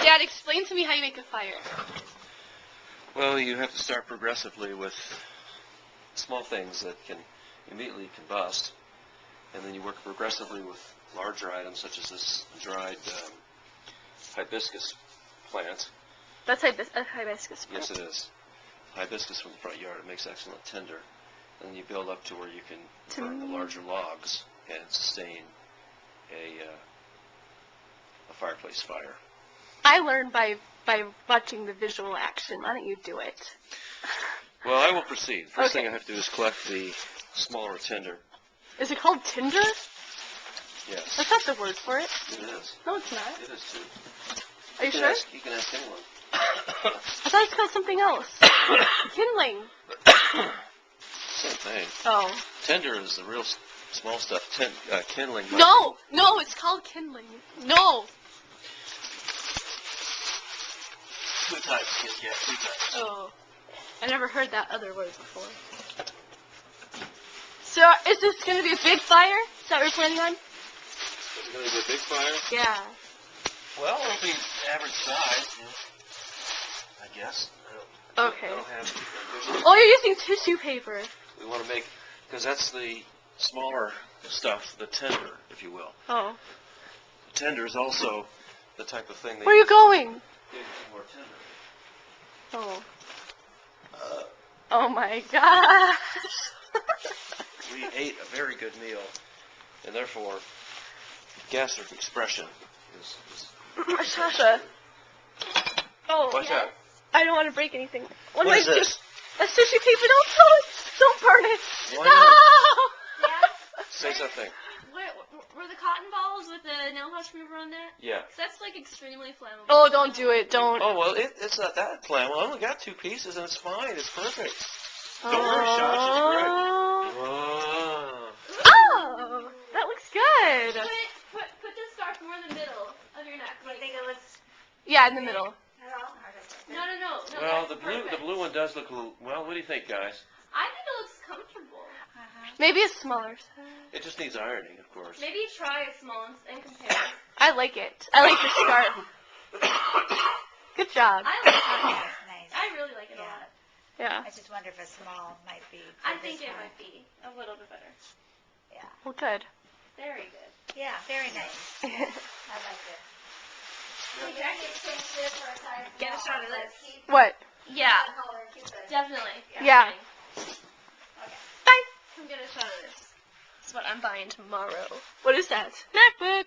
Dad, explain to me how you make a fire. Well, you have to start progressively with small things that can immediately combust, and then you work progressively with larger items such as this dried hibiscus plant. That's hibiscus plant. Yes, it is. Hibiscus from the front yard. It makes excellent tinder. And then you build up to where you can burn the larger logs and sustain a fireplace fire. I learned by watching the visual action. Why don't you do it? Well, I will proceed. First thing I have to do is collect the smaller tinder. Is it called tinder? Yes. That's not the word for it. It is. No, it's not. It is too. Are you sure? You can ask anyone. I thought it's called something else. Kindling. Same thing. Oh. Tinder is the real small stuff. Kindling. No, it's called kindling. No. Two types. Yeah, two types. Oh. I never heard that other word before. So, is this going to be a big fire? Is that what we're planning on? Is it going to be a big fire? Yeah. Well, it'll be average size, I guess. Okay. I don't have Oh, you're using tissue paper. We want to make, because that's the smaller stuff, the tender, if you will. Oh. The tender is also the type of thing that Where are you going? gives you more tender. Oh. Oh my gosh. We ate a very good meal, and therefore, gastric expression is Sasha. Oh. What's that? I don't want to break anything. What is this? That's tissue paper. Don't throw it. Don't burn it. Why No. not? Yeah? Say something. Were the cotton balls with the nail polish remover on that? Yeah. 'Cause that's like extremely flammable. Oh, don't do it. Don't. Oh, well, it's not that flammable. I only got 2 pieces, and it's fine. It's perfect. Don't worry, Josh. It's great. Oh. Oh, that looks good. Put the scarf more in the middle of your neck. I think it looks. Yeah, in the middle. No. Well, that's the blue one does look a little. Well, what do you think, guys? I think it looks comfortable. Maybe a smaller size. It just needs ironing, of course. Maybe try a small and compare. I like it. I like the scarf. Good job. I like it. That's nice. I really like it a lot. Yeah. I just wonder if a small might be. I think it might be a little bit better. Yeah. Well, good. Very good. Yeah, very nice. I like it. Get a shot of this. What? Yeah. Definitely. Yeah. Bye. Come get a shot of this. That's what I'm buying tomorrow. What is that? MacBook.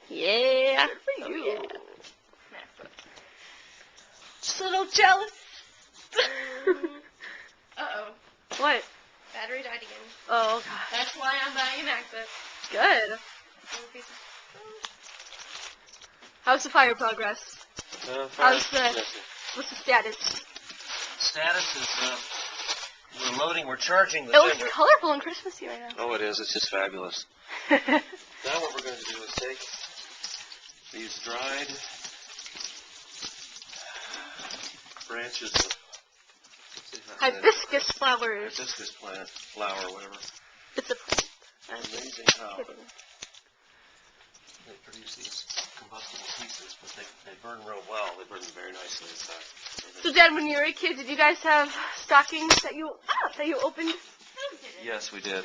Yeah. Good for you. Yeah. MacBook. Just a little jealous. Uh-oh. What? Battery died again. Oh, God. That's why I'm buying a MacBook. Good. How's the fire progress? What's the status? Status is we're loading. We're charging the It looks tinder. colorful and Christmassy right now. Oh, it is. It's just fabulous. Now what we're going to do is take these dried branches of Hibiscus flowers. hibiscus plant, flower, whatever. It's a plant. It's amazing how they produce these combustible pieces, but they burn real well. They burn very nicely inside. So, Dad, when you were a kid, did you guys have stockings that you opened? Yes, we did.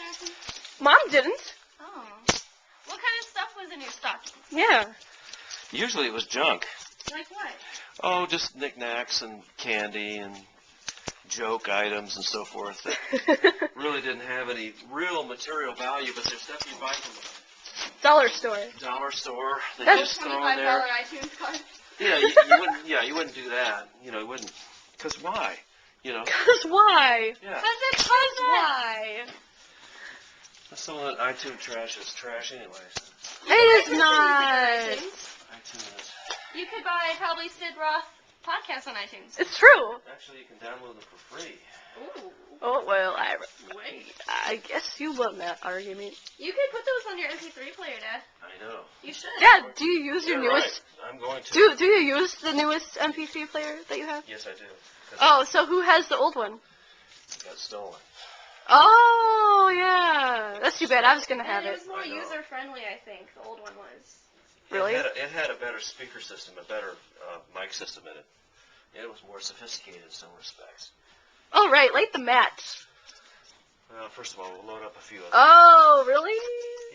Mom didn't. Oh. What kind of stuff was in your stocking? Yeah. Usually it was junk. Like what? Oh, just knickknacks and candy and joke items and so forth that really didn't have any real material value, but there's stuff you buy from a Dollar store. dollar store. They That's just throw in there. $25 iTunes card. Yeah, you wouldn't do that. You know, you wouldn't. Because why? You know. Cause why? Yeah. Cause why? Some of that iTunes trash is trash anyway. So. It is not. iTunes is. You could buy probably Sid Roth podcasts on iTunes. It's true. Actually, you can download them for free. Ooh. Oh well, I guess you won that argument. You could put those on your MP3 player, Dad. I know. You should. Dad, do you use your You're newest? right. I'm going to. Do you use the newest MP3 player that you have? Yes, I do. Oh, so who has the old one? It got stolen. Oh yeah, that's too bad. I was gonna have And it it. was more I know. user friendly, I think. The old one was. Really? It had a better speaker system, a better mic system in it. It was more sophisticated in some respects. Oh, right. Light the match. Well, first of all, we'll load up a few of them. Oh, really?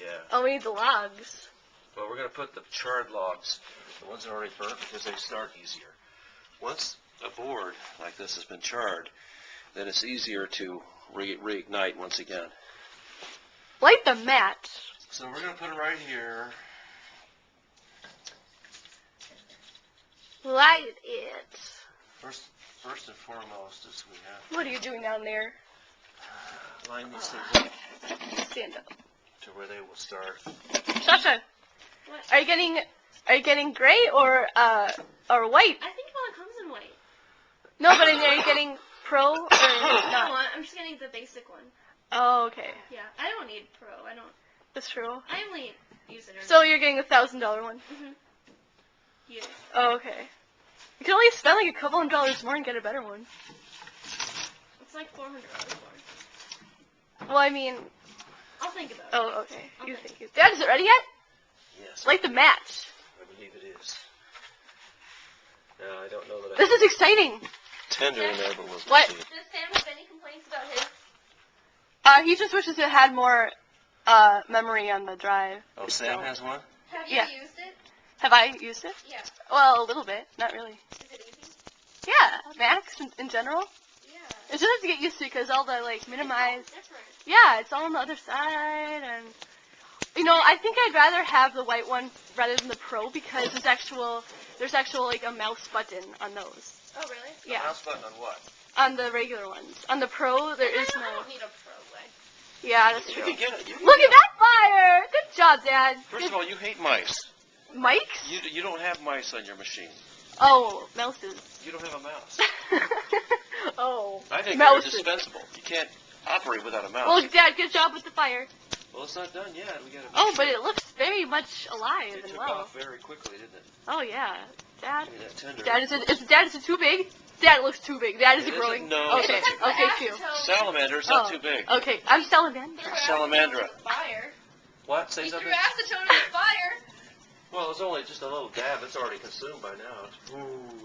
Yeah. Oh, we need the logs. Well, we're going to put the charred logs, the ones that are already burnt, because they start easier. Once a board like this has been charred, then it's easier to reignite once again. Light the match. So we're going to put it right here. Light it. First and foremost is we have What are you doing down there? to line these things up Stand up. to where they will start. Sasha, What? are you getting gray or white? I think one comes in white. No, but are you getting pro or I not? don't want. I'm just getting the basic one. Oh, okay. Yeah, I don't need pro. I don't. That's true. I only use it. So you're getting $1,000 one. Mhm. Yeah. Oh, okay. You can only spend like a couple $100 more and get a better one. It's like $400 more. Well, I mean, I'll think about it. oh, okay. You Okay. think Dad, is it ready yet? Yes. Light the match. I believe it is. Now, I don't know that This is exciting. tender in there, but we'll What? see. Does Sam have any complaints about his? He just wishes it had more memory on the drive. Oh, Sam has one? Have you Yeah. used it? Have I used it? Yeah. Well, a little bit. Not really. Is it easy? Yeah, Max in general. Yeah. It's just have to get used to because all the like minimize. It's all different. Yeah, it's all on the other side, and I think I'd rather have the white one rather than the Pro because there's actual like a mouse button on those. Oh, really? Yeah, Mouse button on what? on the regular ones. On the Pro, there is I no. don't need a pro way. Yeah, that's You true. can get it. You can Look get at that fire! Good job, Dad. First of all, you hate mice. Mics? You don't have mice on your machine. Oh, mouses. You don't have a mouse. Oh, I think mouses. they're indispensable. You can't operate without a mouse. Well, Dad, good job with the fire. Well, it's not done yet. We got to. Oh, but it looks very much alive It and took well. off very quickly, didn't it? Oh yeah, Dad. Give me that tender. Dad, is it too big? Dad, it looks too big. Dad, is it It growing? isn't, no. Okay, okay, phew. Salamander, it's not too big. Okay, I'm salamander. Salamandra. Fire. What? Say He threw something? acetone in the fire. Well, it's only just a little dab. It's already consumed by now.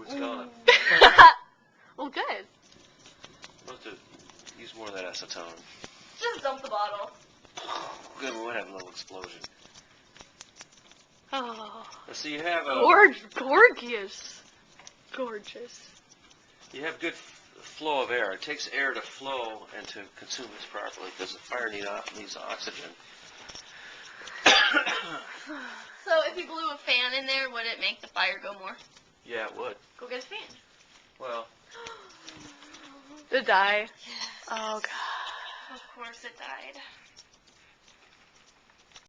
It's gone. Well, good. We'll have to use more of that acetone. Just dump the bottle. Good, we would have a little explosion. Oh, So you have a gorgeous. you have good flow of air. It takes air to flow and to consume it properly because the fire needs oxygen. So if you blew a fan in there, would it make the fire go more? Yeah, it would. Go get a fan. Well, The die. Yes. Oh God. Of course it died.